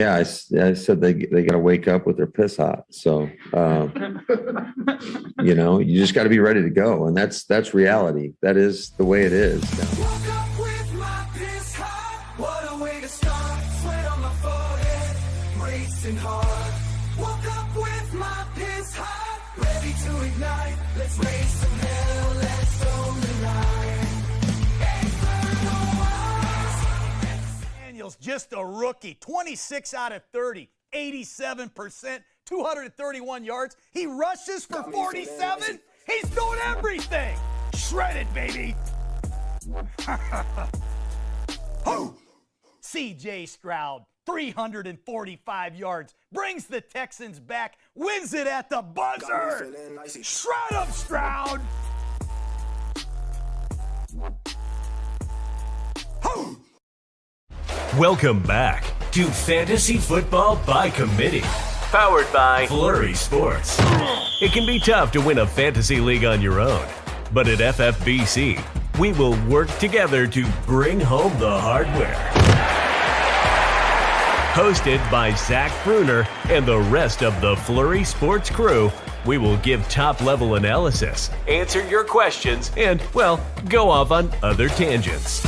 Yeah, I said they got to wake up with their piss hot. So, you just got to be ready to go. And that's reality. That is the way it is. Woke up with my piss hot. What a way to start. Sweat on my forehead, racing hard. Woke up with my piss hot. Ready to ignite. Let's raise some hell. Let's own the night. Daniels, just a rookie. 26 out of 30, 87%, 231 yards. He rushes for 47. He's doing everything. Shredded, baby. C.J. Stroud, 345 yards, brings the Texans back, wins it at the buzzer. Shred 'em, Stroud. Welcome back to Fantasy Football by Committee, powered by FLURRY Sports. It can be tough to win a fantasy league on your own, but at FFBC, we will work together to bring home the hardware. Hosted by Zach Bruner and the rest of the FLURRY Sports crew, we will give top-level analysis, answer your questions, and, well, go off on other tangents.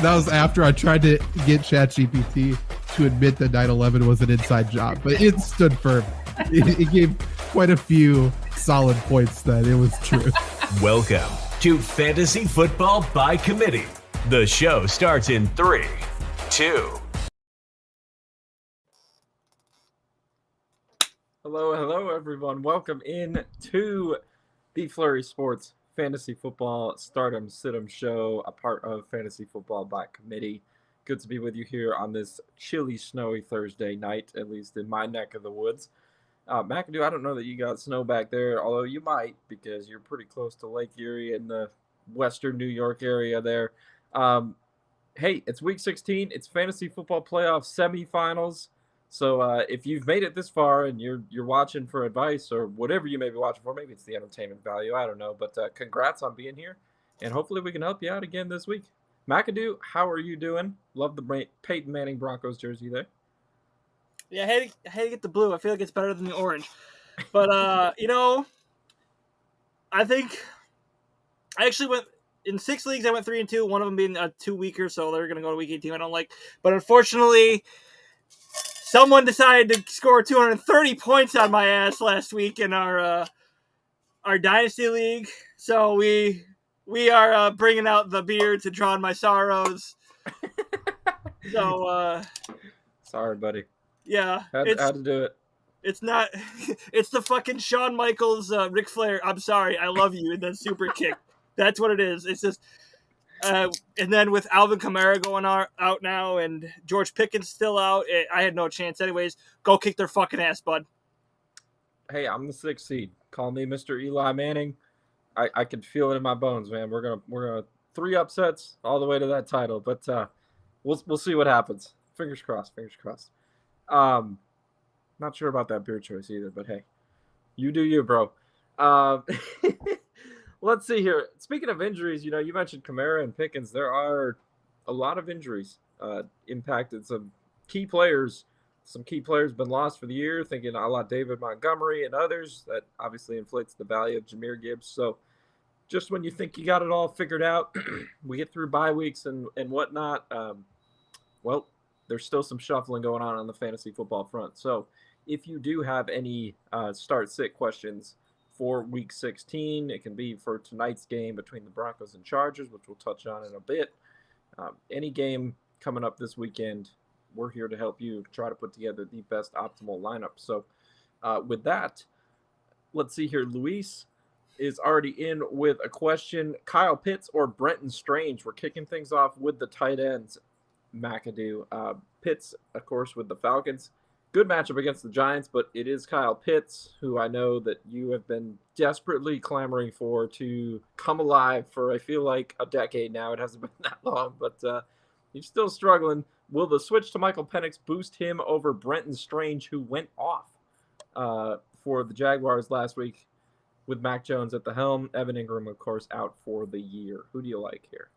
That was after I tried to get ChatGPT to admit that 9/11 was an inside job, but it stood firm. It gave quite a few solid points that it was true. Welcome to Fantasy Football by Committee. The show starts in 3, 2. Hello, everyone. Welcome in to the FLURRY Sports Fantasy Football Stardom Situm Show, a part of Fantasy Football by Committee. Good to be with you here on this chilly, snowy Thursday night, at least in my neck of the woods. McAdoo, I don't know that you got snow back there, although you might because you're pretty close to Lake Erie in the western New York area there. Hey, it's Week 16. It's Fantasy Football Playoff semifinals. So if you've made it this far and you're watching for advice or whatever you may be watching for, maybe it's the entertainment value, I don't know. But congrats on being here, and hopefully we can help you out again this week. McAdoo, how are you doing? Love the Peyton Manning Broncos jersey there. Yeah, I had to get the blue. I feel like it's better than the orange. But, I think I actually went in 6 leagues. I went 3-2, one of them being 2 weaker, so they're going to go to week 18. I don't like. But unfortunately, someone decided to score 230 points on my ass last week in our Dynasty League. So we are bringing out the beer to drown my sorrows. So, sorry, buddy. Yeah. Had to do it. It's not – it's the fucking Shawn Michaels, Ric Flair, I'm sorry, I love you, and then super kick. That's what it is. It's just and then with Alvin Kamara going out now and George Pickens still out, I had no chance anyways. Go kick their fucking ass, bud. Hey, I'm the 6th seed. Call me Mr. Eli Manning. I can feel it in my bones, man. We're gonna 3 upsets all the way to that title, but we'll see what happens. Fingers crossed. Not sure about that beer choice either, but hey, you do you, bro. Let's see here. Speaking of injuries, you mentioned Kamara and Pickens. There are a lot of injuries impacted some key players. Some key players been lost for the year, thinking a la David Montgomery and others. That obviously inflates the value of Jahmyr Gibbs. So just when you think you got it all figured out, we get through bye weeks and whatnot. Well, there's still some shuffling going on the fantasy football front. So if you do have any start-sit questions for Week 16, it can be for tonight's game between the Broncos and Chargers, which we'll touch on in a bit. Any game coming up this weekend, we're here to help you try to put together the best optimal lineup. So with that, let's see here. Luis is already in with a question. Kyle Pitts or Brenton Strange? We're kicking things off with the tight ends, McAdoo. Pitts, of course, with the Falcons. Good matchup against the Giants, but it is Kyle Pitts, who I know that you have been desperately clamoring for to come alive for, I feel like, a decade now. It hasn't been that long, but he's still struggling. Will the switch to Michael Penix boost him over Brenton Strange, who went off for the Jaguars last week with Mac Jones at the helm? Evan Ingram, of course, out for the year. Who do you like here?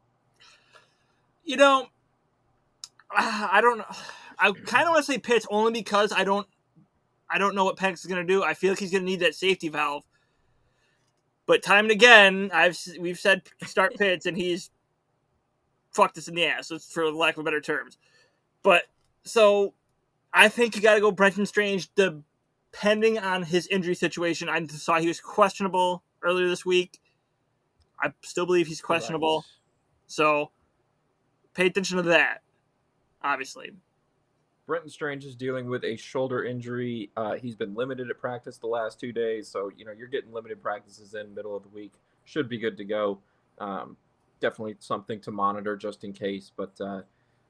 I don't know. I kind of want to say Pitts only because I don't know what Penix is going to do. I feel like he's going to need that safety valve. But time and again, we've said start Pitts, and he's fucked us in the ass, for lack of better terms. But so I think you got to go Brenton Strange, depending on his injury situation. I saw he was questionable earlier this week. I still believe he's questionable. Right. So pay attention to that, obviously. Brenton Strange is dealing with a shoulder injury. He's been limited at practice the last 2 days, so you're getting limited practices in middle of the week. Should be good to go. Definitely something to monitor just in case. But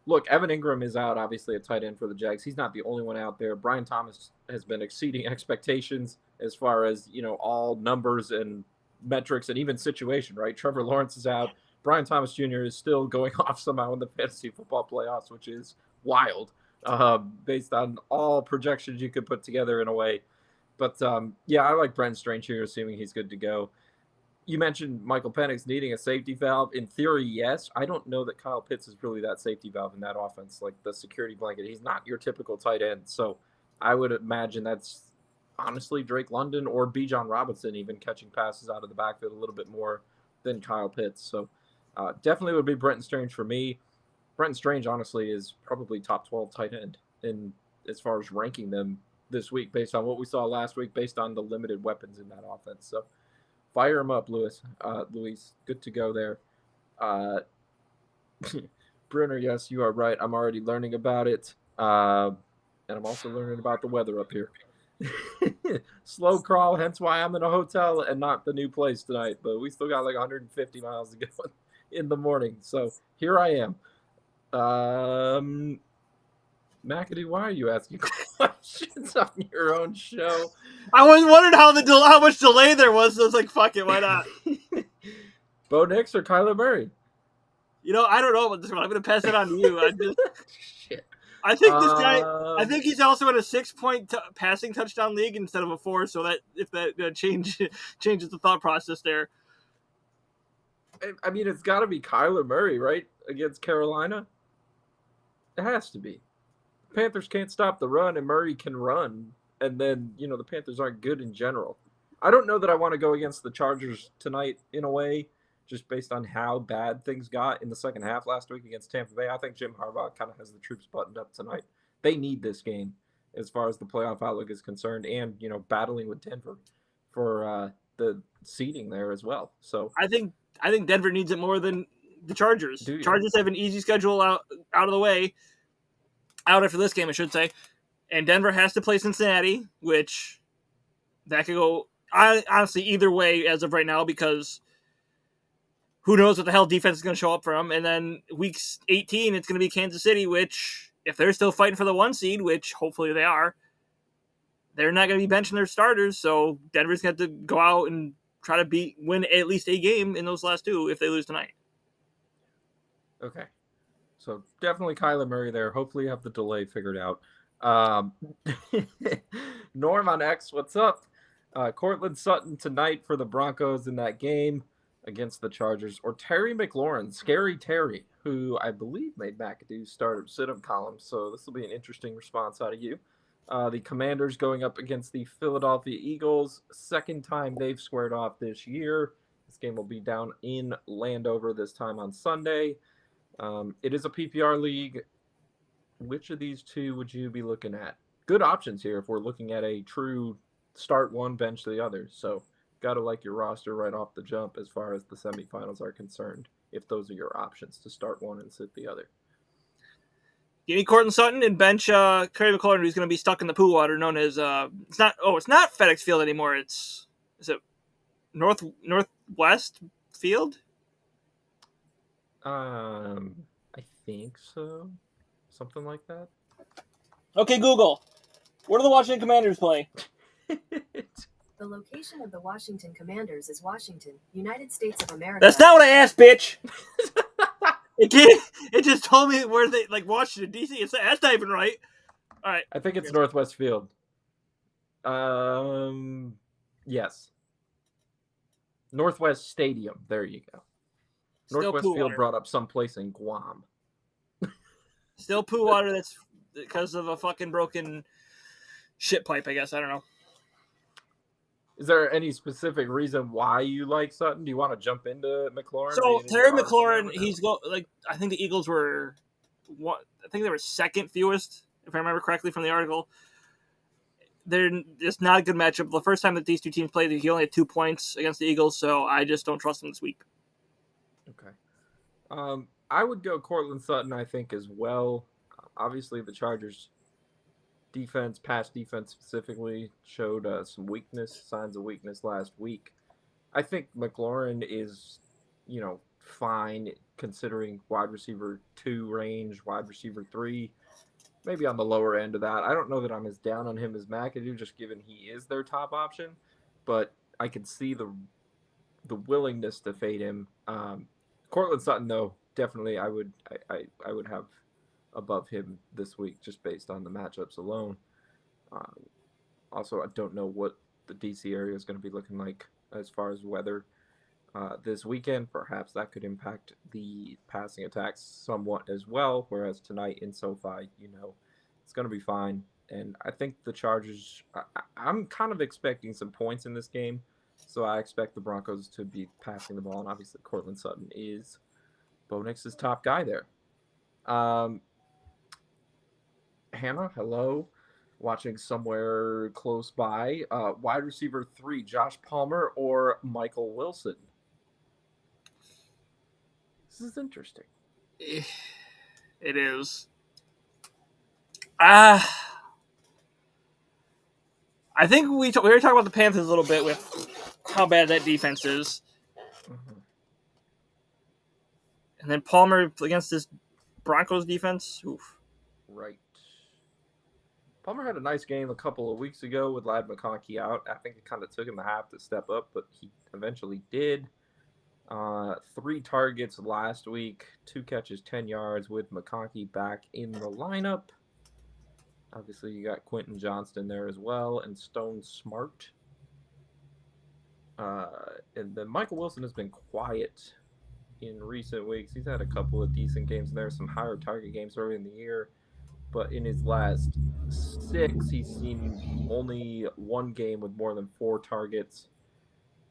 look, Evan Ingram is out, obviously, at tight end for the Jags. He's not the only one out there. Brian Thomas has been exceeding expectations as far as all numbers and metrics and even situation. Right, Trevor Lawrence is out. Brian Thomas Jr. is still going off somehow in the fantasy football playoffs, which is wild. Based on all projections you could put together in a way. But, yeah, I like Brenton Strange here, assuming he's good to go. You mentioned Michael Penix needing a safety valve. In theory, yes. I don't know that Kyle Pitts is really that safety valve in that offense, like the security blanket. He's not your typical tight end. So I would imagine that's honestly Drake London or Bijan Robinson even catching passes out of the backfield a little bit more than Kyle Pitts. So definitely would be Brenton Strange for me. Brenton Strange, honestly, is probably top 12 tight end in as far as ranking them this week based on what we saw last week, based on the limited weapons in that offense. So fire him up, Luis. Good to go there. Brunner, yes, you are right. I'm already learning about it. And I'm also learning about the weather up here. Slow crawl, hence why I'm in a hotel and not the new place tonight. But we still got like 150 miles to go in the morning. So here I am. McAdoo, why are you asking questions on your own show? I was wondering how much delay there was. So I was like, "Fuck it, why not?" Bo Nix or Kyler Murray? I don't know about this one. I'm gonna pass it on to you. Shit. I think this guy. I think he's also in a 6-point passing touchdown league instead of a 4. So that if that changes the thought process there. I mean, it's got to be Kyler Murray, right, against Carolina. It has to be. The Panthers can't stop the run, and Murray can run. And then, the Panthers aren't good in general. I don't know that I want to go against the Chargers tonight in a way, just based on how bad things got in the second half last week against Tampa Bay. I think Jim Harbaugh kind of has the troops buttoned up tonight. They need this game as far as the playoff outlook is concerned, and, battling with Denver for the seeding there as well. So I think Denver needs it more than the Chargers. Chargers have an easy schedule out of the way. Out after this game, I should say. And Denver has to play Cincinnati, which that could go honestly either way as of right now, because who knows what the hell defense is going to show up for them. And then week 18, it's going to be Kansas City, which if they're still fighting for the 1 seed, which hopefully they are, they're not going to be benching their starters. So Denver's going to have to go out and try to win at least a game in those last 2 if they lose tonight. Okay. So definitely Kyler Murray there. Hopefully you have the delay figured out. Norm on X, what's up? Cortland Sutton tonight for the Broncos in that game against the Chargers. Or Terry McLaurin, Scary Terry, who I believe made McAdoo start sit-up column. So this will be an interesting response out of you. The Commanders going up against the Philadelphia Eagles. Second time they've squared off this year. This game will be down in Landover this time on Sunday. It is a PPR league. Which of these two would you be looking at? Good options here if we're looking at a true start one, bench the other. So got to like your roster right off the jump as far as the semifinals are concerned, if those are your options to start one and sit the other. Give me Cortland Sutton and bench Terry McLaurin, who's going to be stuck in the pool water known as it's not FedEx Field anymore. Is it Northwest Field? I think so. Something like that. Okay, Google. Where do the Washington Commanders play? The location of the Washington Commanders is Washington, United States of America. That's not what I asked, bitch. It just told me where they Washington D.C. That's not even right. All right. I think it's Northwest Field. Yes. Northwest Stadium. There you go. Northwest Field brought up someplace in Guam. Still poo water that's because of a fucking broken shit pipe, I guess. I don't know. Is there any specific reason why you like Sutton? Do you want to jump into McLaurin? So being in Terry your arsenal McLaurin, now? I think the Eagles were I think they were second fewest, if I remember correctly from the article. They're just not a good matchup. The first time that these two teams played, he only had 2 points against the Eagles, so I just don't trust him this week. Okay. I would go Cortland Sutton, I think, as well. Obviously, the Chargers' defense, pass defense specifically, showed some signs of weakness last week. I think McLaurin is, fine considering wide receiver 2 range, wide receiver 3, maybe on the lower end of that. I don't know that I'm as down on him as McAdoo, just given he is their top option, but I can see the willingness to fade him. Cortland Sutton, though, definitely I would have above him this week just based on the matchups alone. Also, I don't know what the DC area is going to be looking like as far as weather this weekend. Perhaps that could impact the passing attacks somewhat as well, whereas tonight in SoFi, it's going to be fine. And I think the Chargers, I'm kind of expecting some points in this game, so I expect the Broncos to be passing the ball, and obviously Cortland Sutton is Bo Nix's top guy there. Hannah, hello. Watching somewhere close by. Wide receiver 3, Josh Palmer or Michael Wilson? This is interesting. It is. I think we were talking about the Panthers a little bit with how bad that defense is. Mm-hmm. And then Palmer against this Broncos defense. Oof. Right. Palmer had a nice game a couple of weeks ago with Ladd McConkey out. I think it kind of took him a half to step up, but he eventually did. 3 targets last week, 2 catches, 10 yards with McConkey back in the lineup. Obviously, you got Quentin Johnston there as well, and Stone Smart. And then Michael Wilson has been quiet in recent weeks. He's had a couple of decent games in there, some higher target games early in the year. But in his last 6, he's seen only 1 game with more than 4 targets,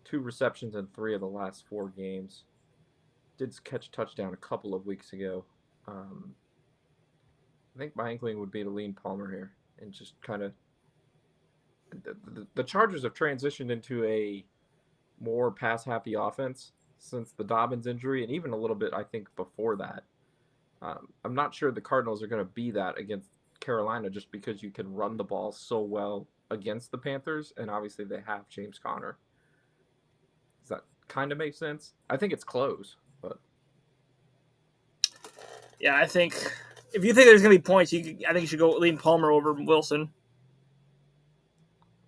2 receptions in 3 of the last 4 games. Did catch a touchdown a couple of weeks ago. I think my inkling would be to lean Palmer here and just kind of. The Chargers have transitioned into a more pass-happy offense since the Dobbins injury, and even a little bit, I think, before that. I'm not sure the Cardinals are going to be that against Carolina just because you can run the ball so well against the Panthers, and obviously they have James Conner. Does that kind of make sense? I think it's close, but. Yeah, I think if you think there's going to be points, I think you should go lean Palmer over Wilson.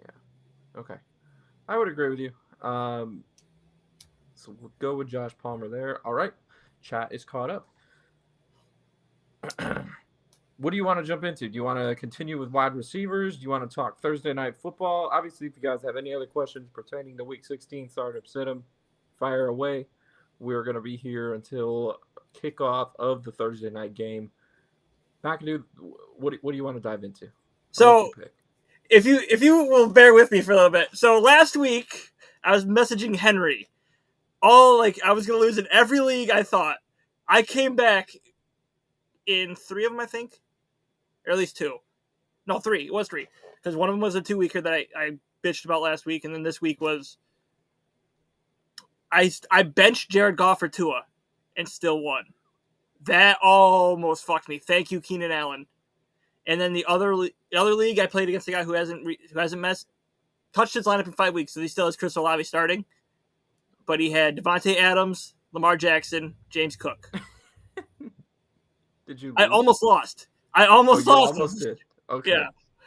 Yeah. Okay. I would agree with you. So we'll go with Josh Palmer there. All right. Chat is caught up. What do you want to jump into? Do you want to continue with wide receivers? Do you want to talk Thursday night football? Obviously, if you guys have any other questions pertaining to Week 16, start-up, sit-em, fire away. We're going to be here until kickoff of the Thursday night game. McAdoo, what do you want to dive into? So, if you will bear with me for a little bit. So last week, I was messaging Henry. I was going to lose in every league, I thought. I came back in 3 of them, I think. Or at least 2. No, 3. It was 3. Because one of them was a 2-weeker that I bitched about last week. And then this week was... I benched Jared Goff for Tua and still won. That almost fucked me. Thank you, Keenan Allen. And then the other league, I played against a guy who hasn't touched his lineup in 5 weeks. So he still has Chris Olave starting. But he had Devontae Adams, Lamar Jackson, James Cook. Did you lose? I almost lost. I almost lost. Almost did. Okay. Yeah.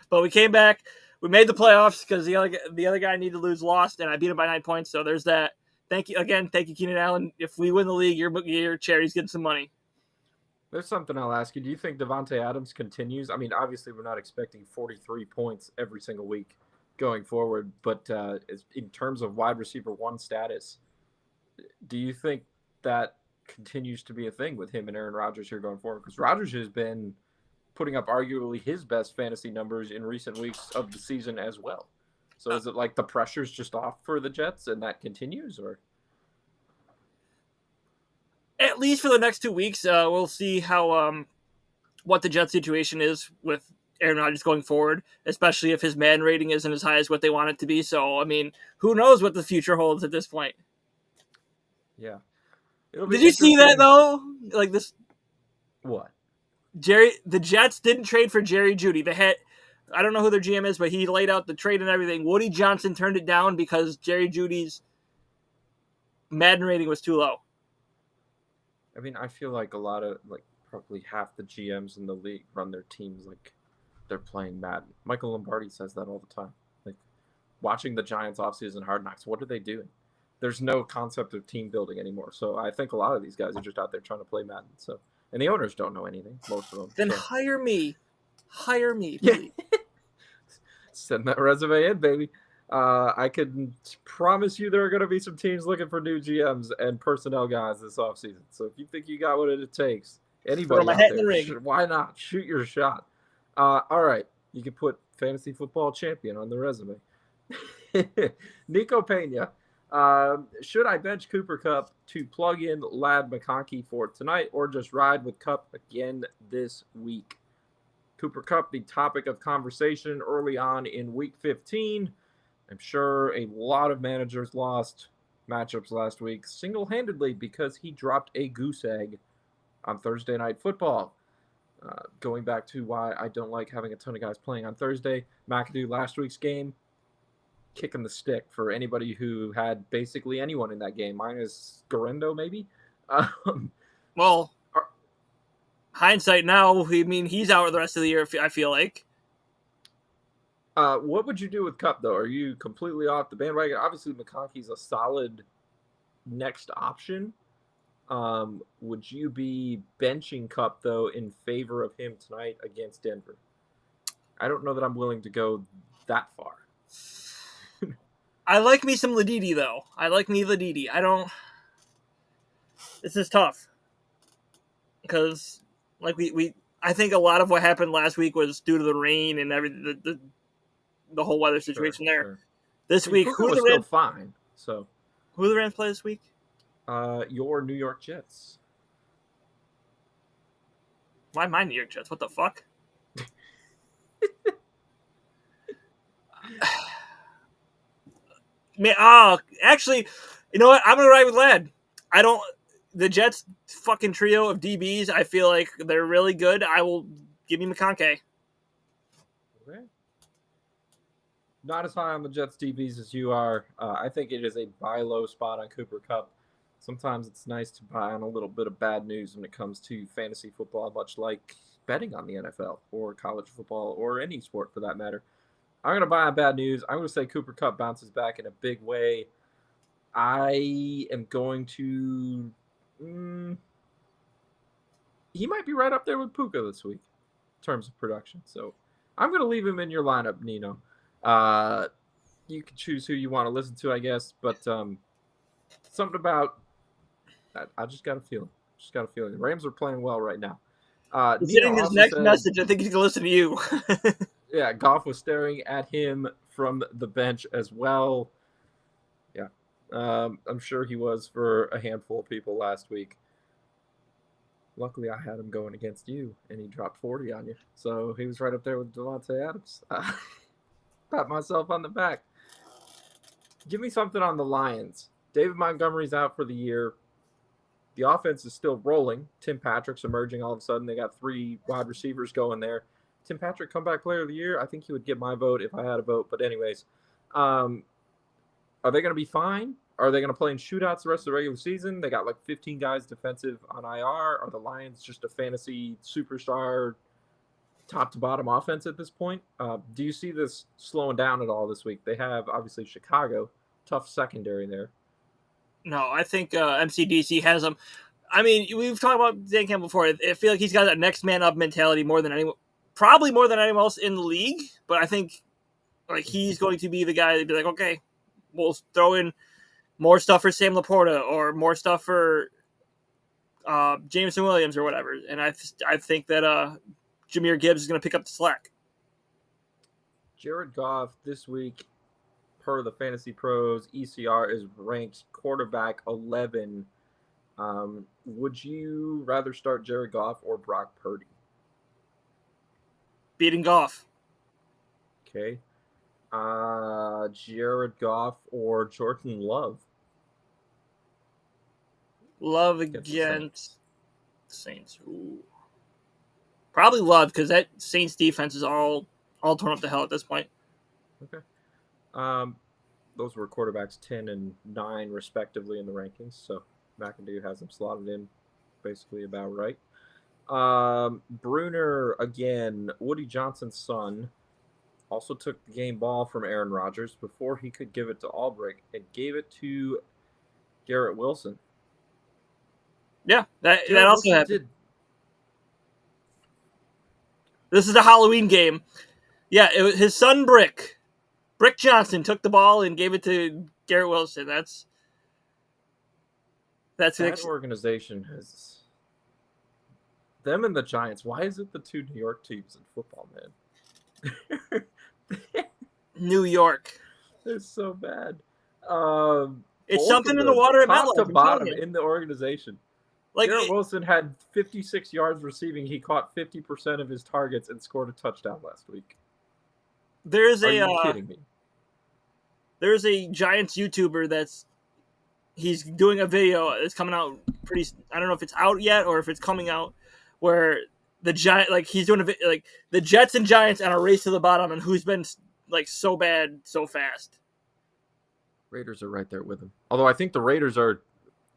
But we came back. We made the playoffs because the other guy needed to lose, lost, and I beat him by 9 points. So there's that. Thank you, Keenan Allen. If we win the league, your charity's getting some money. There's something I'll ask you. Do you think Devontae Adams continues? I mean, obviously, we're not expecting 43 points every single week going forward, but in terms of wide receiver 1 status, do you think that continues to be a thing with him and Aaron Rodgers here going forward? Because Rodgers has been putting up arguably his best fantasy numbers in recent weeks of the season as well. So is it like the pressure's just off for the Jets and that continues, or? At least for the next 2 weeks, we'll see how what the Jets situation is with Aaron Rodgers going forward, especially if his man rating isn't as high as what they want it to be. So, I mean, who knows what the future holds at this point? Yeah. Did you see that though? Like this. What? The Jets didn't trade for Jerry Jeudy. I don't know who their GM is, but he laid out the trade and everything. Woody Johnson turned it down because Jerry Jeudy's Madden rating was too low. I mean, I feel like a lot of, like, probably half the GMs in the league run their teams like they're playing Madden. Michael Lombardi says that all the time. Like, watching the Giants offseason Hard Knocks, what are they doing? There's no concept of team building anymore. So I think a lot of these guys are just out there trying to play Madden. So, and the owners don't know anything, most of them. Then so. hire me, please. Yeah. Send that resume in, baby. I can promise you there are going to be some teams looking for new GMs and personnel guys this offseason. So if you think you got what it takes, anybody out there, why not? Shoot your shot. All right. You can put fantasy football champion on the resume. Nico Pena. Should I bench Cooper Kupp to plug in Ladd McConkey for tonight or just ride with Kupp again this week? Cooper Kupp, the topic of conversation early on in week 15. I'm sure a lot of managers lost matchups last week single-handedly because he dropped a goose egg on Thursday Night Football. Going back to why I don't like having a ton of guys playing on Thursday, McAdoo last week's game, kicking the stick for anybody who had basically anyone in that game, minus Garendo maybe. Well, hindsight now, I mean, he's out the rest of the year, I feel like. What would you do with Kupp, though? Are you completely off the bandwagon? Obviously, McConkey's a solid next option. Would you be benching Kupp, though, in favor of him tonight against Denver? I don't know that I'm willing to go that far. I like me some Ladidi, though. I don't... This is tough. Because, like, I think a lot of what happened last week was due to the rain and everything, the whole weather situation there. Sure. This week, who was still fine. So, who do the Rams play this week? Your New York Jets. Why my New York Jets? What the fuck? Actually, you know what? I'm gonna ride with Ladd. The Jets fucking trio of DBs, I feel like they're really good. I will give me McConkey. Okay. Not as high on the Jets DBs as you are. I think it is a buy low spot on Cooper Kupp. Sometimes it's nice to buy on a little bit of bad news when it comes to fantasy football, much like betting on the NFL or college football or any sport for that matter. I'm going to buy on bad news. I'm going to say Cooper Kupp bounces back in a big way. I am going to... he might be right up there with Puka this week in terms of production. So I'm going to leave him in your lineup, Nino. You can choose who you want to listen to, I guess. But something about... I just got a feeling. The Rams are playing well right now. He's hitting his next message. I think he's going to listen to you. Yeah, Goff was staring at him from the bench as well. Yeah, I'm sure he was for a handful of people last week. Luckily, I had him going against you, and he dropped 40 on you. So he was right up there with Devontae Adams. Pat myself on the back. Give me something on the Lions. David Montgomery's out for the year. The offense is still rolling. Tim Patrick's emerging all of a sudden. They got 3 wide receivers going there. Tim Patrick, comeback player of the year. I think he would get my vote if I had a vote. But anyways, are they going to be fine? Are they going to play in shootouts the rest of the regular season? They got like 15 guys defensive on IR. Are the Lions just a fantasy superstar top to bottom offense at this point? Do you see this slowing down at all this week? They have obviously Chicago, tough secondary there. No, I think MCDC has them. I mean, we've talked about Dan Campbell before. I feel like he's got that next man up mentality probably more than anyone else in the league. But I think like he's going to be the guy that'd be like, okay, we'll throw in more stuff for Sam Laporta or more stuff for Jameson Williams or whatever. And I think that Jahmyr Gibbs is going to pick up the slack. Jared Goff this week, per the Fantasy Pros, ECR is ranked quarterback 11. Would you rather start Jared Goff or Brock Purdy? Beating Goff. Okay. Jared Goff or Jordan Love? Love Against the against Saints. Ooh. Probably Love, because that Saints defense is all torn up to hell at this point. Okay. Those were quarterbacks 10 and 9 respectively in the rankings, so McAdoo has them slotted in basically about right. Bruner, again, Woody Johnson's son, also took the game ball from Aaron Rodgers before he could give it to Albrecht and gave it to Garrett Wilson. Yeah, that Garrett also Wilson happened. This is a Halloween game. Yeah, his son Brick Johnson took the ball and gave it to Garrett Wilson. That's that organization has them and the Giants. Why is it the two New York teams in football, man? New York. They're so bad. It's something in the water at top MetLife. to bottom in the organization. Like Garrett Wilson had 56 yards receiving. He caught 50% of his targets and scored a touchdown last week. There's Are you kidding me? There's a Giants YouTuber he's doing a video that's coming out I don't know if it's out yet or if it's coming out, where he's doing the Jets and Giants on a race to the bottom and who's been so bad so fast. Raiders are right there with him. Although I think the Raiders are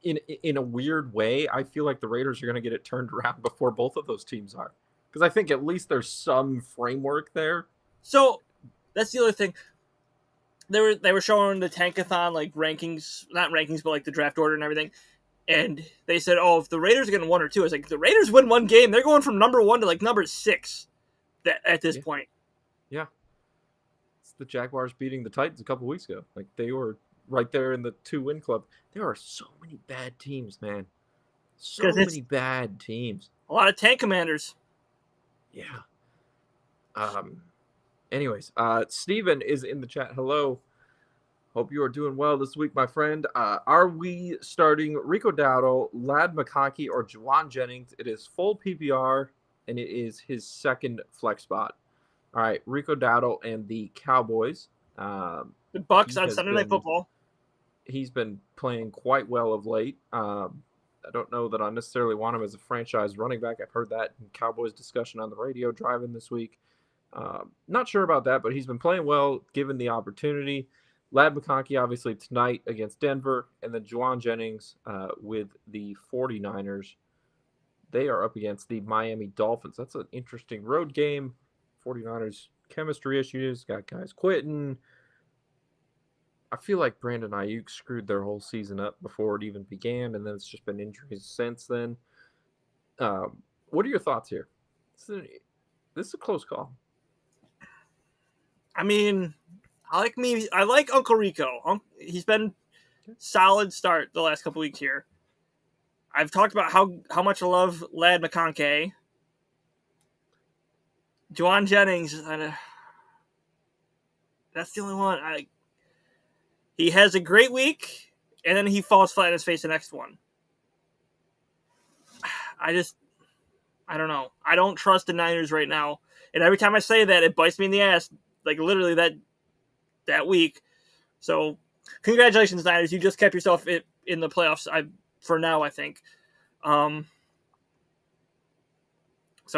in a weird way, I feel like the Raiders are going to get it turned around before both of those teams are. Because I think at least there's some framework there. So that's the other thing. They were showing the Tankathon rankings, not rankings, but the draft order and everything. And they said, "Oh, if the Raiders are getting 1 or 2, it's the Raiders win one game, they're going from number 1 to number 6 at this point." Yeah, it's the Jaguars beating the Titans a couple weeks ago. They were right there in the 2-win club. There are so many bad teams, man. So many bad teams. A lot of tank commanders. Yeah. Anyways, Steven is in the chat. Hello. Hope you are doing well this week, my friend. Are we starting Rico Dowdle, Lad McConkey, or Juwan Jennings? It is full PPR, and it is his second flex spot. All right, Rico Dowdle and the Cowboys. The Bucks on Sunday Night Football. He's been playing quite well of late. I don't know that I necessarily want him as a franchise running back. I've heard that in Cowboys discussion on the radio driving this week. Not sure about that, but he's been playing well given the opportunity. Lad McConkey, obviously, tonight against Denver, and then Juwan Jennings with the 49ers. They are up against the Miami Dolphins. That's an interesting road game. 49ers chemistry issues, got guys quitting. I feel like Brandon Ayuk screwed their whole season up before it even began, and then it's just been injuries since then. What are your thoughts here? This is a close call. I mean, I like Uncle Rico. He's been solid start the last couple weeks here. I've talked about how much I love Lad McConkey. Juwan Jennings, that's the only one. He has a great week, and then he falls flat on his face the next one. I don't know. I don't trust the Niners right now. And every time I say that, it bites me in the ass, literally that week. So, congratulations, Niners. You just kept yourself in the playoffs for now, I think. So,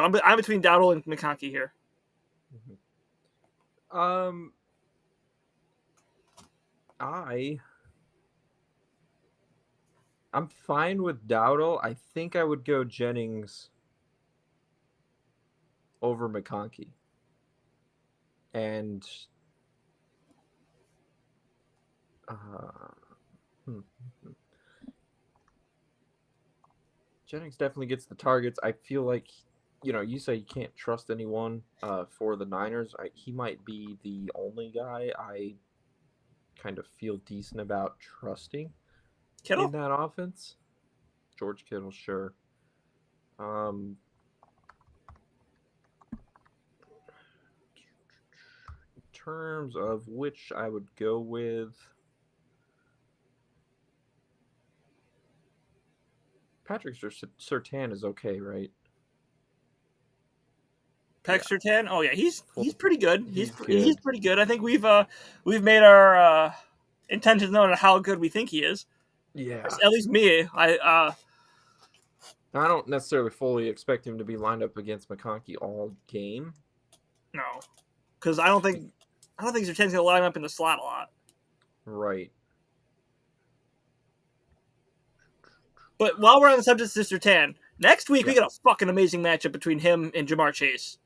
I'm between Dowdle and McConkey here. I'm fine with Dowdle. I think I would go Jennings over McConkey. And Jennings definitely gets the targets. I feel like, you say you can't trust anyone for the Niners. He might be the only guy I kind of feel decent about trusting Kittle? in that offense. George Kittle, sure. terms of which I would go with, Patrick Surtain is okay, right? Patrick Surtain. Oh yeah, he's pretty good. He's good. pretty good. I think we've made our intentions known on how good we think he is. Yeah. At least me. I don't necessarily fully expect him to be lined up against McConkey all game. No, because I don't think Surtain's gonna line up in the slot a lot. Right. But while we're on the subject of Surtain, next week we got a fucking amazing matchup between him and Jamar Chase.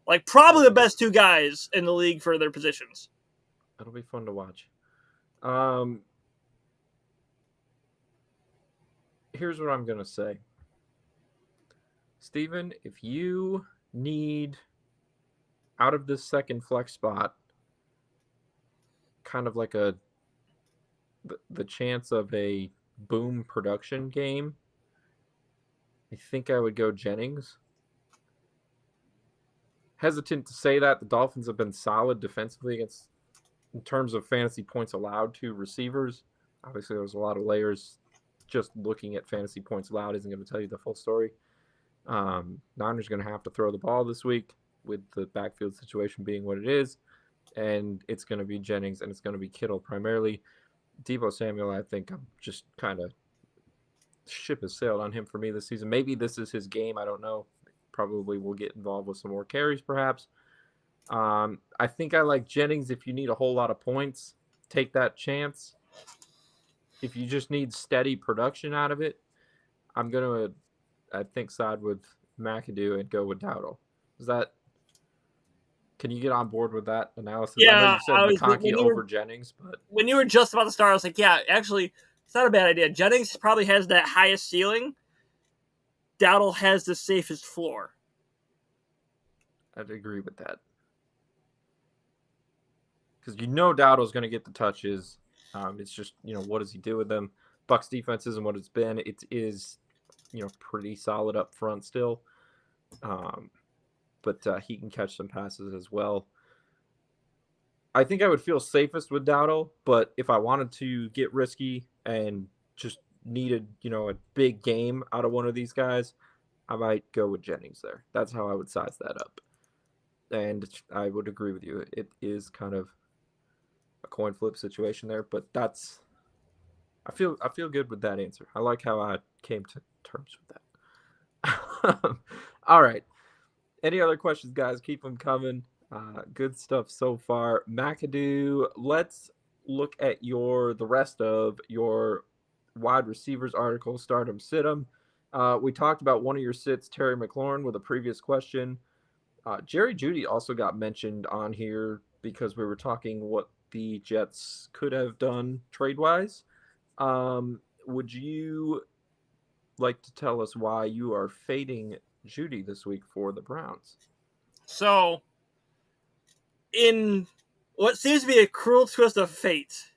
Like, probably the best two guys in the league for their positions. It'll be fun to watch. Here's what I'm going to say. Steven, if you need out of this second flex spot, kind of like the chance of a boom production game, I think I would go Jennings. Hesitant to say that. The Dolphins have been solid defensively against, in terms of fantasy points allowed to receivers. Obviously, there's a lot of layers. Just looking at fantasy points allowed isn't going to tell you the full story. Niners going to have to throw the ball this week with the backfield situation being what it is. And it's going to be Jennings and it's going to be Kittle primarily. Deebo Samuel, I think I'm just kind of ship has sailed on him for me this season. Maybe this is his game. I don't know. Probably will get involved with some more carries, perhaps. I think I like Jennings if you need a whole lot of points. Take that chance. If you just need steady production out of it, I'm going to, I think, side with McAdoo and go with Dowdle. Can you get on board with that analysis? Yeah, I know you said McConkey over Jennings, but when you were just about to start, I was like, yeah, actually, it's not a bad idea. Jennings probably has that highest ceiling. Dowdle has the safest floor. I'd agree with that. Because Dowdle's going to get the touches. It's just, what does he do with them? Bucs defense isn't what it's been. It is, pretty solid up front still. But he can catch some passes as well. I think I would feel safest with Dowdle, but if I wanted to get risky and just needed, a big game out of one of these guys, I might go with Jennings there. That's how I would size that up. And I would agree with you. It is kind of a coin flip situation there, but I feel good with that answer. I like how I came to terms with that. All right. Any other questions, guys? Keep them coming. Good stuff so far. McAdoo, let's look at the rest of your wide receivers article, start 'em, sit 'em. We talked about one of your sits, Terry McLaurin, with a previous question. Jerry Jeudy also got mentioned on here because we were talking what the Jets could have done trade-wise. Would you like to tell us why you are fading Jeudy this week for the Browns? So, in what seems to be a cruel twist of fate,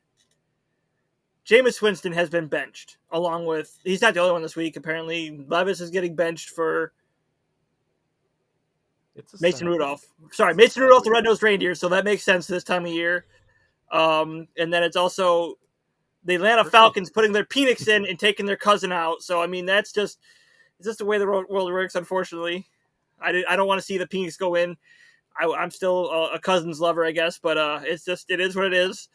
Jameis Winston has been benched, along with, he's not the only one this week, apparently. Levis is getting benched for Mason Rudolph. Sorry, Mason Rudolph, the red-nosed reindeer, so that makes sense this time of year. And then it's also the Atlanta Falcons putting their Penix in and taking their cousin out. So, I mean, it's just the way the world works, unfortunately. I don't want to see the Penix go in. I'm still a Cousins lover, I guess, but it is what it is.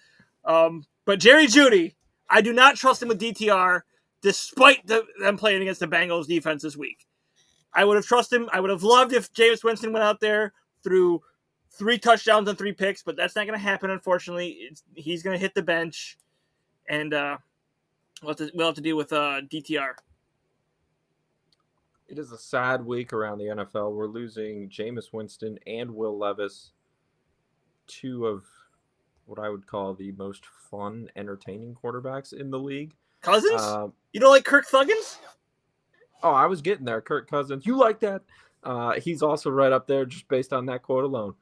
But Jerry Jeudy, I do not trust him with DTR, despite them playing against the Bengals defense this week. I would have trusted him. I would have loved if Jameis Winston went out there, threw 3 touchdowns and 3 picks, but that's not going to happen, unfortunately. He's going to hit the bench, and we'll have to deal with DTR. It is a sad week around the NFL. We're losing Jameis Winston and Will Levis, 2 of what I would call the most fun, entertaining quarterbacks in the league. Cousins? You don't like Kirk Thuggins? Oh, I was getting there. Kirk Cousins. You like that? He's also right up there just based on that quote alone.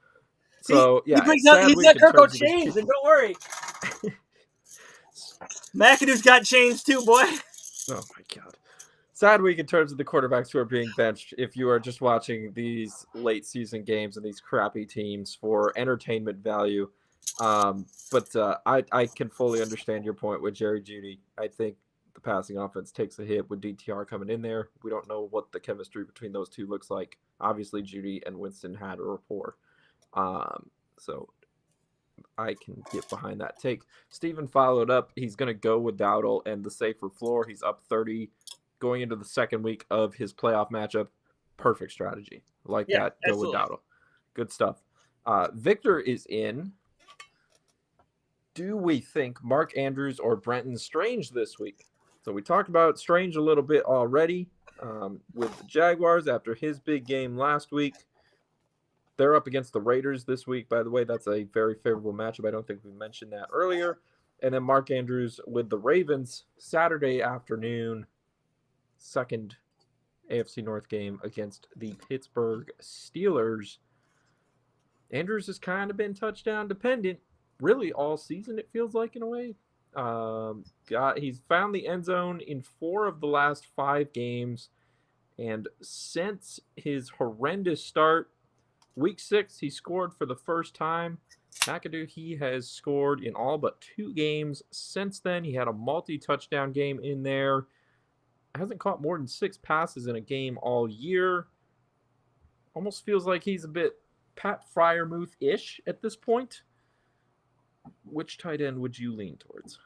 So, he's got Kirk on chains, and don't worry. McAdoo's got chains too, boy. Oh, my God. Sad week in terms of the quarterbacks who are being benched. If you are just watching these late season games and these crappy teams for entertainment value, I can fully understand your point with Jerry Jeudy. I think the passing offense takes a hit with DTR coming in there. We don't know what the chemistry between those two looks like. Obviously, Jeudy and Winston had a rapport. So I can get behind that take. Steven followed up. He's going to go with Dowdle and the safer floor. He's up 30 going into the second week of his playoff matchup. Perfect strategy. Like that. Go absolutely. with Dowdle. Good stuff. Victor is in. Do we think Mark Andrews or Brenton Strange this week? So we talked about Strange a little bit already with the Jaguars after his big game last week. They're up against the Raiders this week, by the way. That's a very favorable matchup. I don't think we mentioned that earlier. And then Mark Andrews with the Ravens Saturday afternoon, second AFC North game against the Pittsburgh Steelers. Andrews has kind of been touchdown dependent really all season, it feels like, in a way. He's found the end zone in 4 of the last 5 games. And since his horrendous start, week 6, he scored for the first time. McAdoo, he has scored in all but 2 games since then. He had a multi-touchdown game in there. Hasn't caught more than 6 passes in a game all year. Almost feels like he's a bit Pat Freiermuth-ish at this point. Which tight end would you lean towards?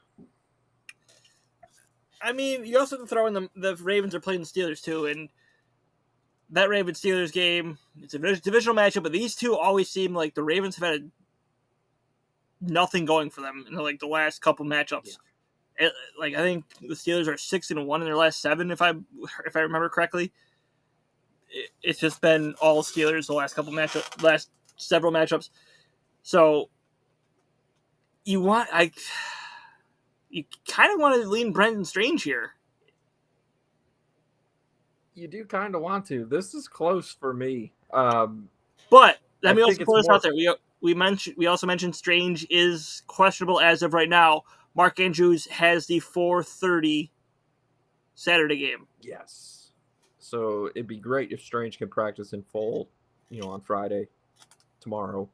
I mean, you also have to throw in the Ravens are playing the Steelers too, and that Ravens-Steelers game, it's a divisional matchup, but these two always seem like the Ravens have had nothing going for them in the last couple matchups. Yeah. I think the Steelers are 6-1 in their last 7, if I remember correctly. It's just been all Steelers the last several matchups. So you kind of want to lean Brenton Strange here. You do kind of want to. This is close for me. But let me also put this out there. We also mentioned Strange is questionable as of right now. Mark Andrews has the 4:30 Saturday game. Yes. So it'd be great if Strange can practice in full, on Friday, tomorrow,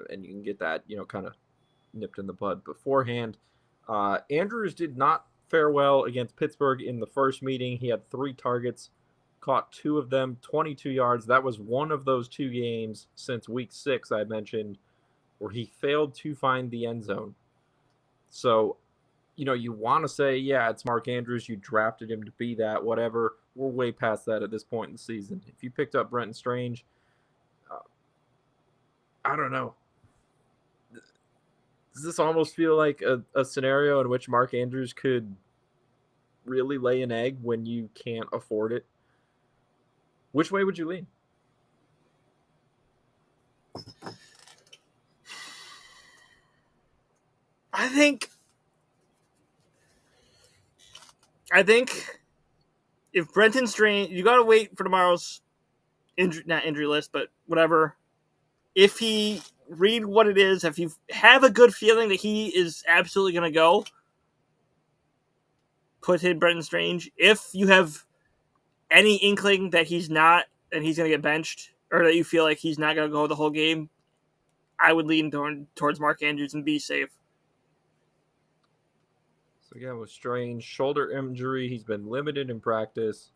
and you can get that, kind of nipped in the bud beforehand. Andrews did not fare well against Pittsburgh in the first meeting. He had 3 targets, caught 2 of them, 22 yards. That was one of those 2 games since week 6 I mentioned where he failed to find the end zone. So, you want to say, yeah, it's Mark Andrews. You drafted him to be that, whatever. We're way past that at this point in the season. If you picked up Brenton Strange, I don't know. Does this almost feel like a scenario in which Mark Andrews could really lay an egg when you can't afford it? Which way would you lean? I think if Brenton Strange, you got to wait for tomorrow's not injury list, but whatever. If he read what it is, if you have a good feeling that he is absolutely going to go, put in Brenton Strange. If you have any inkling that he's not and he's going to get benched, or that you feel like he's not going to go the whole game, I would lean towards Mark Andrews and be safe. So again, with Strange, shoulder injury, he's been limited in practice.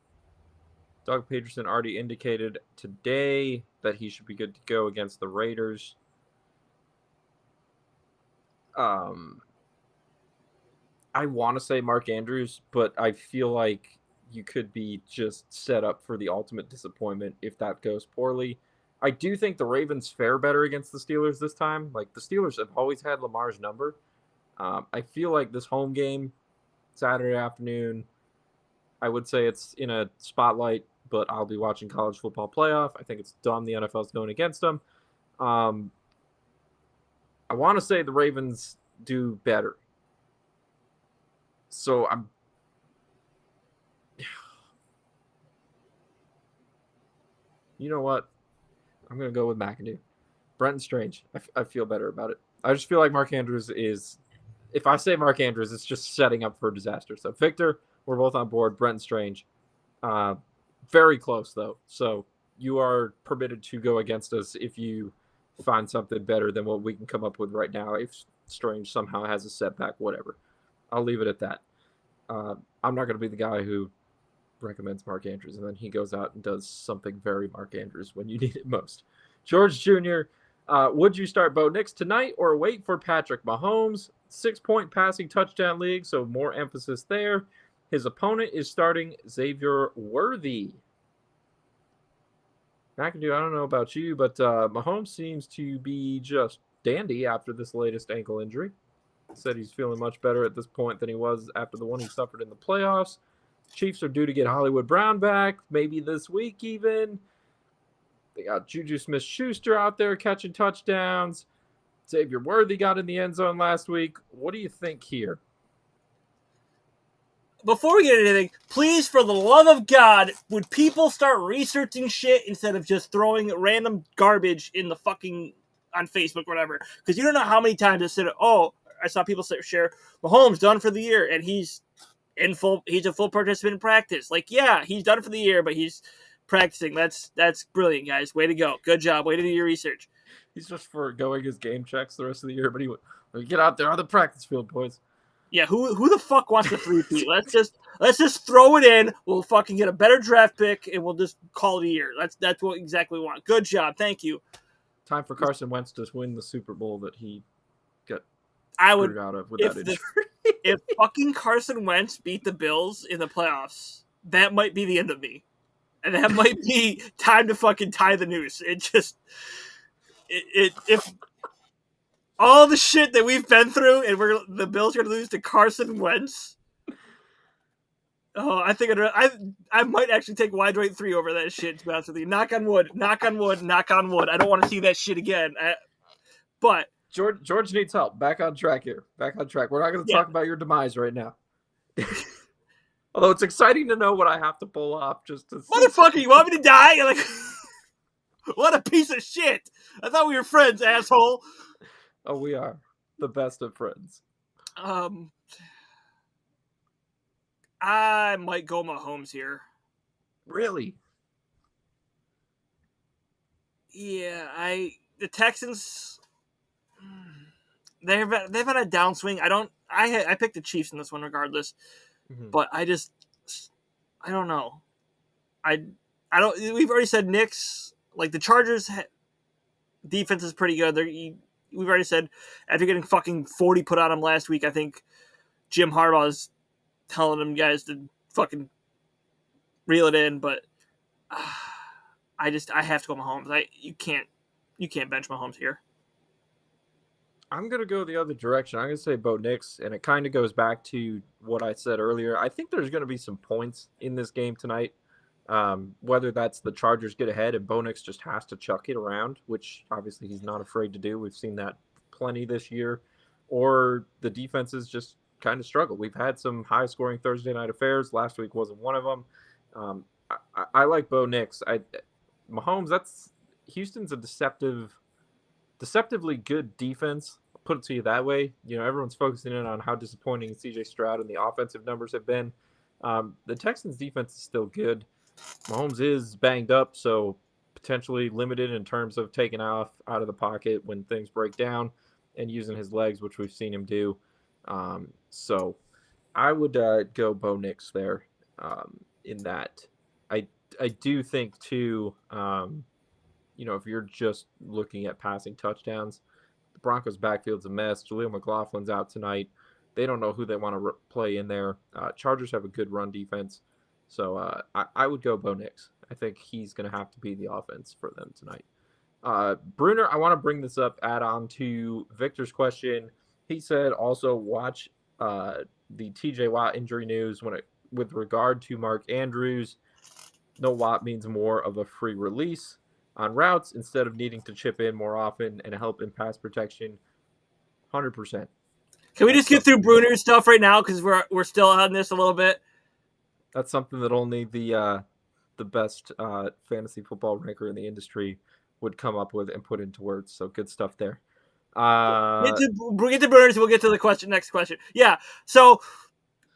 Doug Peterson already indicated today that he should be good to go against the Raiders. I want to say Mark Andrews, but I feel like you could be just set up for the ultimate disappointment if that goes poorly. I do think the Ravens fare better against the Steelers this time. Like, the Steelers have always had Lamar's number. I feel like this home game, Saturday afternoon, I would say it's in a spotlight, but I'll be watching college football playoff. I think it's dumb the NFL's going against them. I want to say the Ravens do better. So you know what? I'm going to go with McAdoo. Brenton Strange. I feel better about it. I just feel like Mark Andrews is, if I say Mark Andrews, it's just setting up for disaster. So Victor, we're both on board. Brenton Strange. Very close, though. So you are permitted to go against us if you find something better than what we can come up with right now. If Strange somehow has a setback, whatever. I'll leave it at that. I'm not going to be the guy who recommends Mark Andrews and then he goes out and does something very Mark Andrews when you need it most. George Jr., would you start Bo Nix tonight or wait for Patrick Mahomes? 6-point passing touchdown league, so more emphasis there. His opponent is starting Xavier Worthy. McAdoo, I don't know about you, but Mahomes seems to be just dandy after this latest ankle injury. Said he's feeling much better at this point than he was after the one he suffered in the playoffs. Chiefs are due to get Hollywood Brown back, maybe this week even. They got Juju Smith-Schuster out there catching touchdowns. Xavier Worthy got in the end zone last week. What do you think here? Before we get into anything, please, for the love of God, would people start researching shit instead of just throwing random garbage in the fucking on Facebook or whatever? Because you don't know how many times I said, "Oh, I saw people share Mahomes done for the year," and he's a full participant in practice. Like, yeah, he's done for the year, but he's practicing. That's brilliant, guys. Way to go. Good job. Way to do your research. He's just foregoing his game checks the rest of the year, but we get out there on the practice field, boys. Yeah, who the fuck wants to three-peat? Let's just throw it in. We'll fucking get a better draft pick, and we'll just call it a year. That's what exactly we want. Good job. Thank you. Time for Carson Wentz to win the Super Bowl that he got screwed out of without injury. If fucking Carson Wentz beat the Bills in the playoffs, that might be the end of me. And that might be time to fucking tie the noose. If all the shit that we've been through and the Bills are going to lose to Carson Wentz. Oh, I think I might actually take wide right 3 over that shit, to be honest with you. Knock on wood. Knock on wood. Knock on wood. I don't want to see that shit again. But George needs help. Back on track here. Back on track. We're not going to talk about your demise right now. Although it's exciting to know what I have to pull off just to see. Motherfucker, you want me to die? You're like, what a piece of shit. I thought we were friends, asshole. Oh, we are the best of friends. I might go Mahomes here. Really? Yeah, the Texans, they've had a downswing. I picked the Chiefs in this one regardless, but I don't know. We've already said Knicks, like the Chargers defense is pretty good. We've already said after getting fucking 40 put on them last week, I think Jim Harbaugh is telling them guys to fucking reel it in, but I have to go Mahomes. You can't bench Mahomes here. I'm going to go the other direction. I'm going to say Bo Nix, and it kind of goes back to what I said earlier. I think there's going to be some points in this game tonight, whether that's the Chargers get ahead and Bo Nix just has to chuck it around, which obviously he's not afraid to do. We've seen that plenty this year, or the defenses just kind of struggle. We've had some high-scoring Thursday night affairs. Last week wasn't one of them. I like Bo Nix. Mahomes, Houston's a deceptively good defense. I'll put it to you that way. You know, everyone's focusing in on how disappointing CJ Stroud and the offensive numbers have been. The Texans' defense is still good. Mahomes is banged up, so potentially limited in terms of taking out of the pocket when things break down and using his legs, which we've seen him do. So I would go Bo Nix there in that. I do think, too, if you're just looking at passing touchdowns, the Broncos' backfield's a mess. Jaleel McLaughlin's out tonight. They don't know who they want to play in there. Chargers have a good run defense. So I would go Bo Nix. I think he's going to have to be the offense for them tonight. Bruner, I want to bring this up, add on to Victor's question. He said also watch the TJ Watt injury news with regard to Mark Andrews. No Watt means more of a free release on routes instead of needing to chip in more often and help in pass protection. 100%. Can we just get through Bruner's stuff right now because we're still on this a little bit? That's something that only the best fantasy football ranker in the industry would come up with and put into words. So good stuff there. Get to Bruner's. We'll get to the next question. Yeah. So.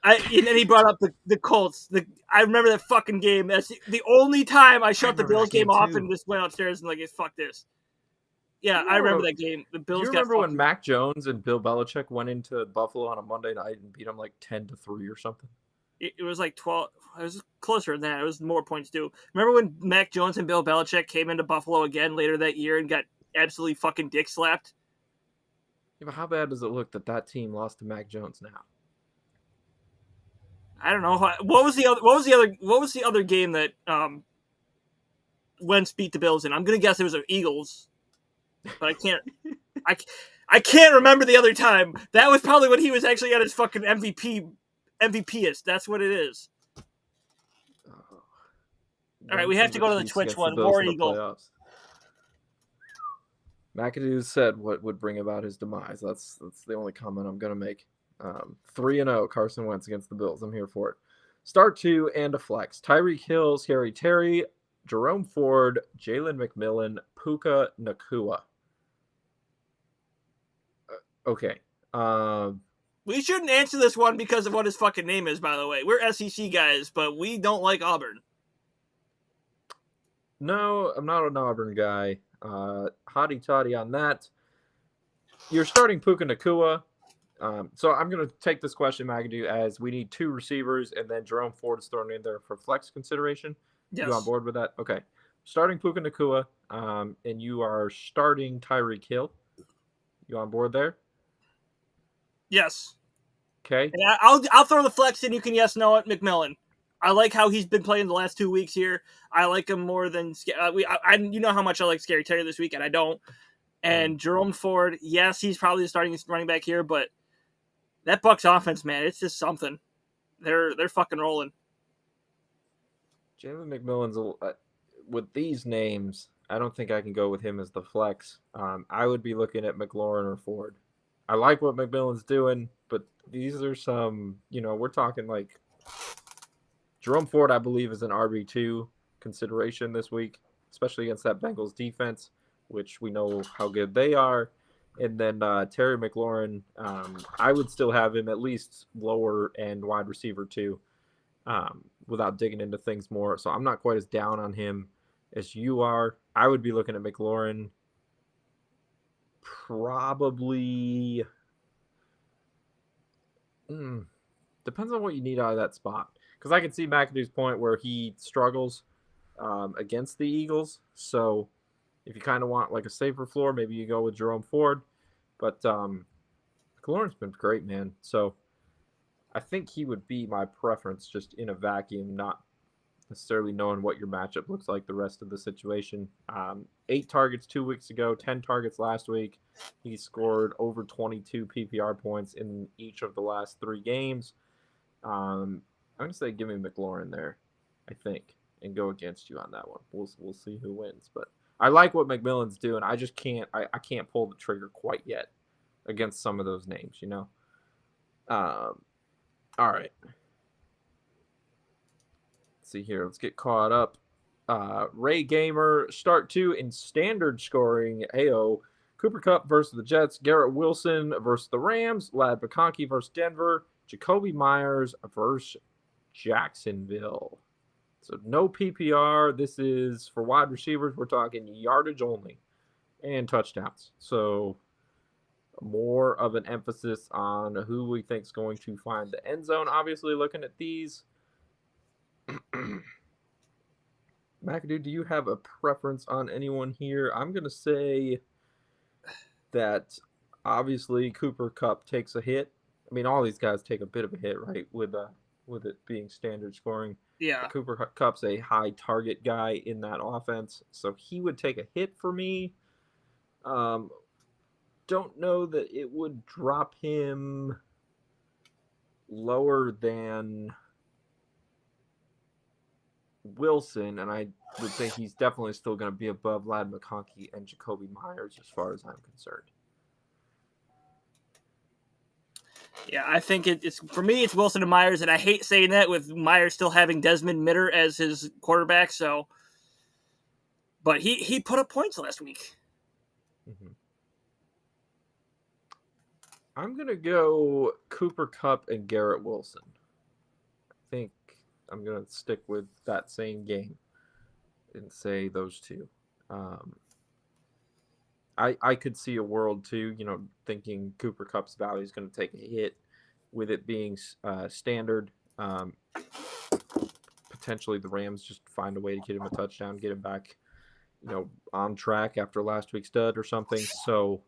And then he brought up the Colts. I remember that fucking game. That's the only time I shut the Bills game off and just went upstairs and fuck this. Yeah, I remember that game. The Do Bills you got remember when fucking- Mac Jones and Bill Belichick went into Buffalo on a Monday night and beat them like 10-3 or something? it was like 12. It was closer than that. It was more points too. Remember when Mac Jones and Bill Belichick came into Buffalo again later that year and got absolutely fucking dick slapped? Yeah, but how bad does it look that team lost to Mac Jones now? I don't know. What was the other game that Wentz beat the Bills in? I'm gonna guess it was the Eagles, but I can't. I can't remember the other time. That was probably when he was actually at his fucking MVPist. That's what it is. All right, we have to go to the Twitch one. War Eagle. Playoffs. McAdoo said what would bring about his demise. That's the only comment I'm gonna make. 3-0 Carson Wentz against the Bills. I'm here for it. Start 2 and a flex. Tyreek Hill, Scary Terry, Jerome Ford, Jalen McMillan, Puka Nakua. Okay. We shouldn't answer this one because of what his fucking name is, by the way. We're SEC guys, but we don't like Auburn. No, I'm not an Auburn guy. Hotty toddy on that. You're starting Puka Nakua. So I'm going to take this question, McAdoo, as we need 2 receivers, and then Jerome Ford is thrown in there for flex consideration. Yes. You on board with that? Okay. Starting Puka Nakua, and you are starting Tyreek Hill. You on board there? Yes. Okay. And I'll throw the flex in. You can yes, no at McMillan. I like how he's been playing the last 2 weeks here. I like him more than you know how much I like Scary Terry this week, and I don't. And Jerome Ford, yes, he's probably the starting running back here, but that Bucs offense, man, it's just something. They're fucking rolling. Jalen McMillan's with these names. I don't think I can go with him as the flex. I would be looking at McLaurin or Ford. I like what McMillan's doing, but these are some, we're talking like Jerome Ford, I believe, is an RB2 consideration this week, especially against that Bengals defense, which we know how good they are. And then Terry McLaurin, I would still have him at least lower and wide receiver too, without digging into things more. So I'm not quite as down on him as you are. I would be looking at McLaurin probably. Depends on what you need out of that spot. Because I can see McAdoo's point where he struggles against the Eagles. So if you kind of want like a safer floor, maybe you go with Jerome Ford. But McLaurin's been great, man. So I think he would be my preference just in a vacuum, not necessarily knowing what your matchup looks like the rest of the situation. 8 targets 2 weeks ago, 10 targets last week. He scored over 22 PPR points in each of the last 3 games. I'm going to say give me McLaurin there, I think, and go against you on that one. We'll see who wins. But I like what McMillan's doing. I just can't I can't pull the trigger quite yet against some of those names, All right. Let's see here. Let's get caught up. Ray Gamer, start 2 in standard scoring. Ayo. Cooper Kupp versus the Jets. Garrett Wilson versus the Rams. Lad McConkey versus Denver. Jacoby Myers versus Jacksonville. So no PPR. This is for wide receivers. We're talking yardage only and touchdowns. So more of an emphasis on who we think is going to find the end zone. Obviously, looking at these. McAdoo, do you have a preference on anyone here? I'm going to say that obviously Cooper Kupp takes a hit. I mean, all these guys take a bit of a hit, right, with it being standard scoring. Yeah. Cooper Kupp's a high target guy in that offense, so he would take a hit for me. Don't know that it would drop him lower than Wilson, and I would think he's definitely still going to be above Lad McConkey and Jacoby Myers as far as I'm concerned. Yeah, I think it's for me. It's Wilson and Myers, and I hate saying that with Myers still having Desmond Mitter as his quarterback. So, but he put up points last week. Mm-hmm. I'm gonna go Cooper Kupp and Garrett Wilson. I think I'm gonna stick with that same game and say those two. I could see a world too, thinking Cooper Cup's value is going to take a hit with it being standard. Potentially the Rams just find a way to get him a touchdown, get him back, on track after last week's dud or something. So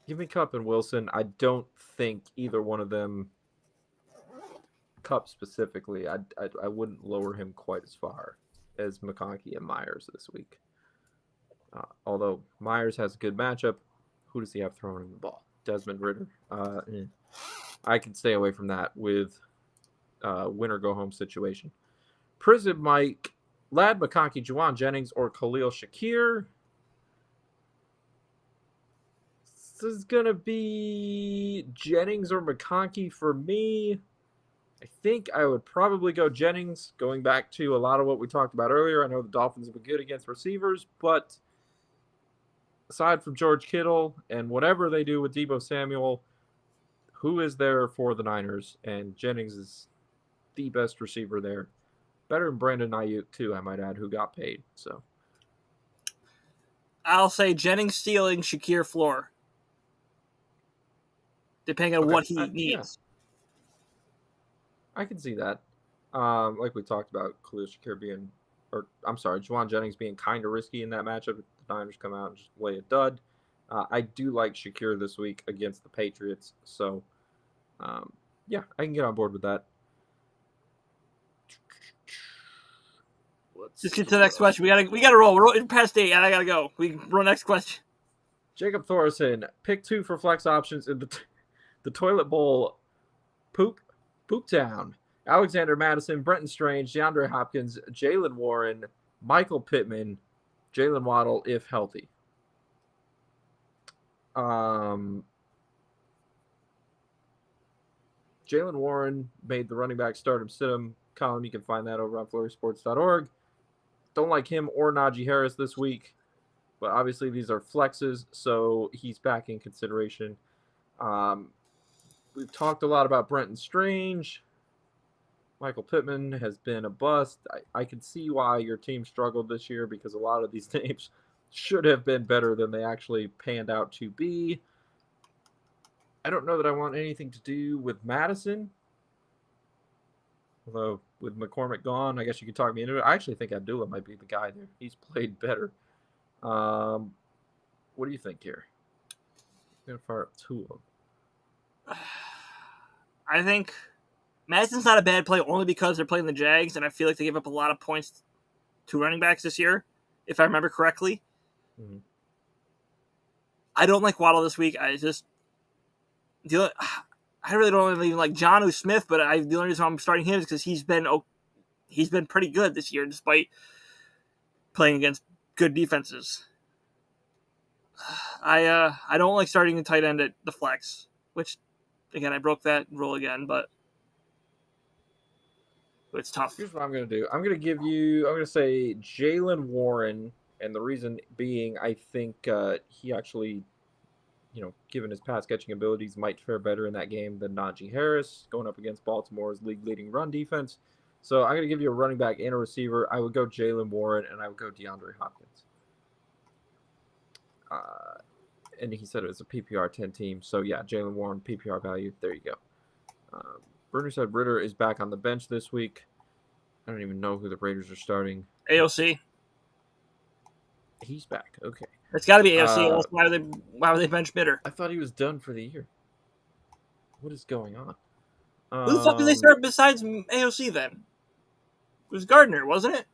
give me Cup and Wilson. I don't think either one of them, Cup specifically, I wouldn't lower him quite as far as McConkey and Myers this week. Although Myers has a good matchup, who does he have throwing him the ball? Desmond Ridder. I can stay away from that with win or go home situation. Prison Mike, Lad McConkey, Juwan Jennings, or Khalil Shakir. This is going to be Jennings or McConkey for me. I think I would probably go Jennings, going back to a lot of what we talked about earlier. I know the Dolphins have been good against receivers, but aside from George Kittle and whatever they do with Deebo Samuel, who is there for the Niners? And Jennings is the best receiver there. Better than Brandon Ayuk, too, I might add, who got paid. So I'll say Jennings stealing Shakir floor, depending on what he needs. I can see that. Like we talked about, Khalil Shakir Juwan Jennings being kind of risky in that matchup. If the Niners come out and just lay a dud. I do like Shakir this week against the Patriots. So, I can get on board with that. Let's get to the next question. We gotta roll. We're past 8, and I gotta go. We can roll next question. Jacob Thorson, pick 2 for flex options in the toilet bowl. Poop Town. Alexander Madison, Brenton Strange, DeAndre Hopkins, Jalen Warren, Michael Pittman, Jalen Waddle if healthy. Jalen Warren made the running back stardom sit-em column. You can find that over on FLURRYSports.org. Don't like him or Najee Harris this week, but obviously these are flexes, so he's back in consideration. We've talked a lot about Brenton Strange. Michael Pittman has been a bust. I can see why your team struggled this year because a lot of these names should have been better than they actually panned out to be. I don't know that I want anything to do with Madison. Although, with McCormick gone, I guess you could talk me into it. I actually think Abdullah might be the guy there. He's played better. What do you think here? I'm going to fire up 2 of them. I think Madison's not a bad play only because they're playing the Jags, and I feel like they gave up a lot of points to running backs this year, if I remember correctly. Mm-hmm. I don't like Waddle this week. I really don't even like Jonnu Smith, but the only reason I'm starting him is because he's been pretty good this year despite playing against good defenses. I don't like starting a tight end at the flex, which again I broke that rule again, but it's tough. Here's what I'm going to do. I'm going to say Jalen Warren, and the reason being I think he actually, given his pass catching abilities, might fare better in that game than Najee Harris going up against Baltimore's league-leading run defense. So I'm going to give you a running back and a receiver. I would go Jalen Warren, and I would go DeAndre Hopkins. And he said it was a PPR 10 team. So, yeah, Jalen Warren, PPR value. There you go. Bruner said Ritter is back on the bench this week. I don't even know who the Raiders are starting. AOC. He's back. Okay. It's got to be AOC. Why would they bench Bitter? I thought he was done for the year. What is going on? Who the fuck did they start besides AOC then? It was Gardner, wasn't it?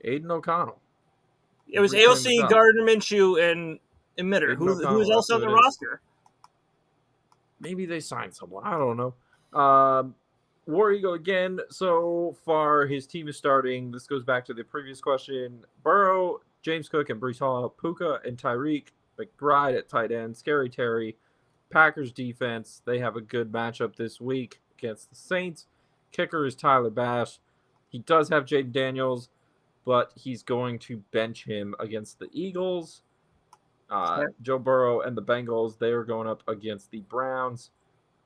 Aiden O'Connell. It was AOC, Gardner Minshew, and Mitter. Who was else on the roster? Maybe they signed someone. I don't know. War Eagle again. So far, his team is starting. This goes back to the previous question. Burrow, James Cook, and Breece Hall, Puka and Tyreek, McBride at tight end, Scary Terry, Packers defense. They have a good matchup this week against the Saints. Kicker is Tyler Bass. He does have Jaden Daniels, but he's going to bench him against the Eagles. Joe Burrow and the Bengals, they are going up against the Browns.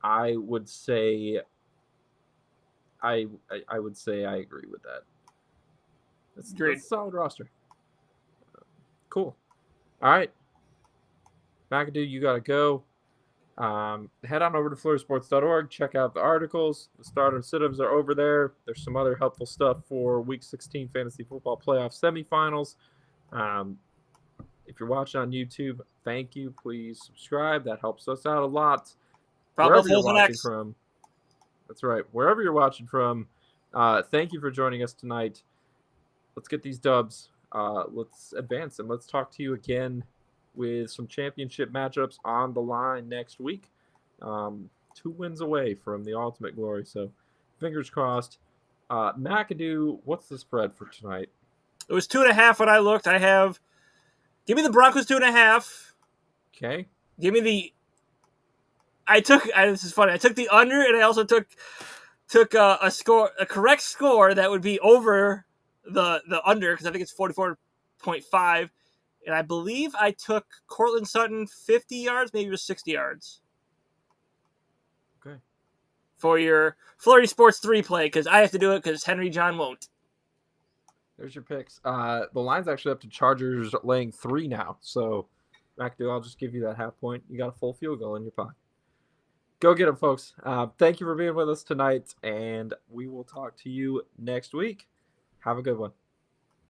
I would say I agree with that. That's a solid roster. Cool. All right. McAdoo, you got to go. Head on over to flurrysports.org. Check out the articles. The start and sit-ups are over there. There's some other helpful stuff for Week 16 fantasy football playoff semifinals. If you're watching on YouTube, thank you. Please subscribe. That helps us out a lot. Wherever you're watching from. That's right. Wherever you're watching from, thank you for joining us tonight. Let's get these dubs. Let's advance, and let's talk to you again with some championship matchups on the line next week. 2 wins away from the ultimate glory, so fingers crossed. McAdoo, what's the spread for tonight? It was 2.5 when I looked. Give me the Broncos 2.5. Okay. Give me the. This is funny. I took the under, and I also took a correct score that would be over the under, because I think it's 44.5, and I believe I took Cortland Sutton 50 yards, maybe it was 60 yards. Okay. For your Flurry Sports 3 play, because I have to do it because Henry John won't. There's your picks. The line's actually up to Chargers laying 3 now, so McAdoo, I'll just give you that half point. You got a full field goal in your pocket. Go get them, folks. Thank you for being with us tonight, and we will talk to you next week. Have a good one.